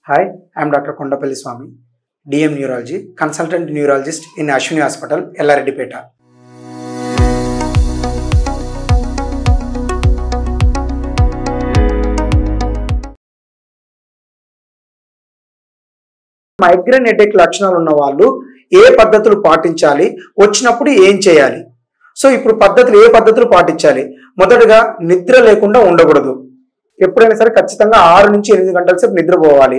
Hi, I am Dr. Kondapalli Swami, DM Neurology, Consultant Neurologist in Ashwini Hospital, Ellareddypeta. Migraine headache లక్షణాలు ఉన్న వాళ్ళు ఏ పద్ధతులు పాటించాలి, వచ్చినప్పుడు ఏం చేయాలి? సో ఇప్పుడు ఏ పద్ధతులు పాటించాలి? మొదటగా నిద్ర లేకుండా ఉండకూడదు. ఎప్పుడైనా సరే ఖచ్చితంగా 6 నుంచి 8 గంటల సేపు నిద్రపోవాలి.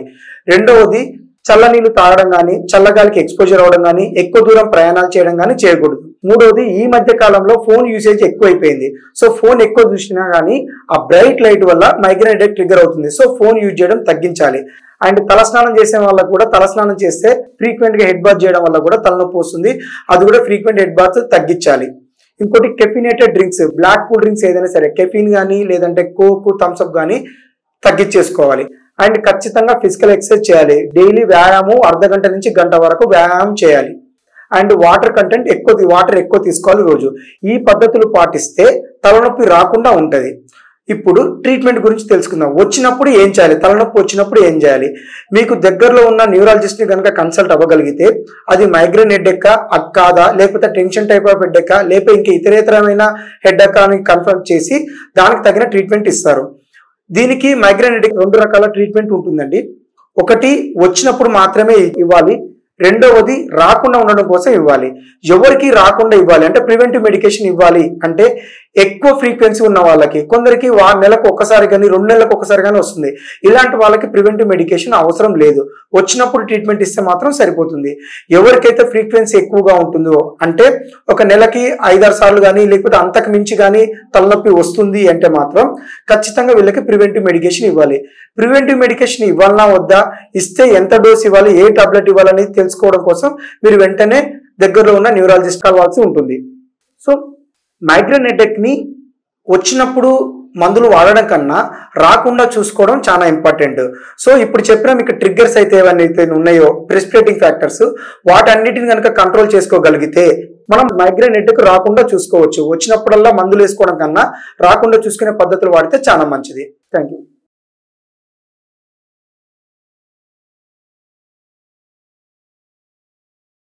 రెండవది చల్లనీళ్ళు తాగడం కానీ, చల్లగాలికి ఎక్స్పోజర్ అవ్వడం కానీ, ఎక్కువ దూరం ప్రయాణాలు చేయడం కానీ చేయకూడదు. మూడవది ఈ మధ్య కాలంలో ఫోన్ యూసేజ్ ఎక్కువైపోయింది. సో ఫోన్ ఎక్కువ చూసినా కానీ ఆ బ్రైట్ లైట్ వల్ల మైగ్రేన్ హెడేక్ ట్రిగర్ అవుతుంది. సో ఫోన్ యూజ్ చేయడం తగ్గించాలి. అండ్ తలస్నానం చేసే వాళ్ళకు కూడా తలస్నానం చేస్తే ఫ్రీక్వెంట్ గా హెడ్ బాత్ చేయడం వల్ల కూడా తలనొప్పి వస్తుంది. అది కూడా ఫ్రీక్వెంట్ హెడ్ బాత్ తగ్గించాలి. ఇంకోటి caffeinated drinks, black cool drinks ఏదైనా సరే కెఫిన్ కానీ లేదంటే కోక్, థమ్స్అప్ కానీ తగ్గించేసుకోవాలి. అండ్ ఖచ్చితంగా ఫిజికల్ ఎక్సర్సైజ్ చేయాలి. డైలీ వ్యాయామం అర్ధగంట నుంచి గంట వరకు వ్యాయామం చేయాలి. అండ్ వాటర్ ఎక్కువ తీసుకోవాలి రోజు. ఈ పద్ధతులు పాటిస్తే తలనొప్పి రాకుండా ఉంటది. ఇప్పుడు ట్రీట్మెంట్ గురించి తెలుసుకుందాం. వచ్చినప్పుడు ఏం చేయాలి, తలనొప్పి వచ్చినప్పుడు ఏం చేయాలి? మీకు దగ్గరలో ఉన్న న్యూరాలజిస్ట్ ని కనుక కన్సల్ట్ అవ్వగలిగితే అది మైగ్రేన్ హెడేక్ కాదా, లేకపోతే టెన్షన్ టైప్ ఆఫ్ హెడేక్, లేకపోతే ఇంకా ఇతరేతరమైన హెడేక్ అని కన్ఫర్మ్ చేసి దానికి తగిన ట్రీట్మెంట్ ఇస్తారు. దీనికి మైగ్రేన్ హెడేక్ 2 రకాల ట్రీట్మెంట్ ఉంటుందండి. ఒకటి వచ్చినప్పుడు మాత్రమే ఇవ్వాలి. రెండవది రాకుండా ఉండడం కోసం ఇవ్వాలి. ఎవరికి రాకుండా ఇవ్వాలి అంటే ప్రివెంటివ్ మెడికేషన్ ఇవ్వాలి. అంటే ఎక్కువ ఫ్రీక్వెన్సీ ఉన్న వాళ్ళకి, కొందరికి నెలకు ఒక్కసారి కానీ 2 నెలలకు ఒకసారి కానీ వస్తుంది. ఇలాంటి వాళ్ళకి ప్రివెంటివ్ మెడికేషన్ అవసరం లేదు. వచ్చినప్పుడు ట్రీట్మెంట్ ఇస్తే మాత్రం సరిపోతుంది. ఎవరికైతే ఫ్రీక్వెన్సీ ఎక్కువగా ఉంటుందో అంటే ఒక నెలకి 5-6 సార్లు కానీ లేకపోతే అంతకు మించి కానీ తలనొప్పి వస్తుంది అంటే మాత్రం ఖచ్చితంగా వీళ్ళకి ప్రివెంటివ్ మెడికేషన్ ఇవ్వాలి. ప్రివెంటివ్ మెడికేషన్ ఇవ్వాలన్నా వద్దా, ఇస్తే ఎంత డోస్ ఇవ్వాలి, ఏ టాబ్లెట్ ఇవ్వాలని తెలుసుకోవడం కోసం మీరు వెంటనే దగ్గరలో ఉన్న న్యూరాలజిస్ట్ కలవాల్సి ఉంటుంది. సో మైగ్రేన్ హెడేక్ ని వచ్చినప్పుడు మందులు వాడడం కన్నా రాకుండా చూసుకోవడం చాలా ఇంపార్టెంట్. సో ఇప్పుడు చెప్పిన మీకు ట్రిగ్గర్స్ అయితే ఏవైతే ఉన్నాయో ప్రెసిపిటేటింగ్ ఫ్యాక్టర్స్, వాటన్నిటిని కనుక కంట్రోల్ చేసుకోగలిగితే మనం మైగ్రేన్ హెడేక్ రాకుండా చూసుకోవచ్చు. వచ్చినప్పుడల్లా మందులు వేసుకోవడం కన్నా రాకుండా చూసుకునే పద్ధతులు వాడితే చాలా మంచిది. Thank you.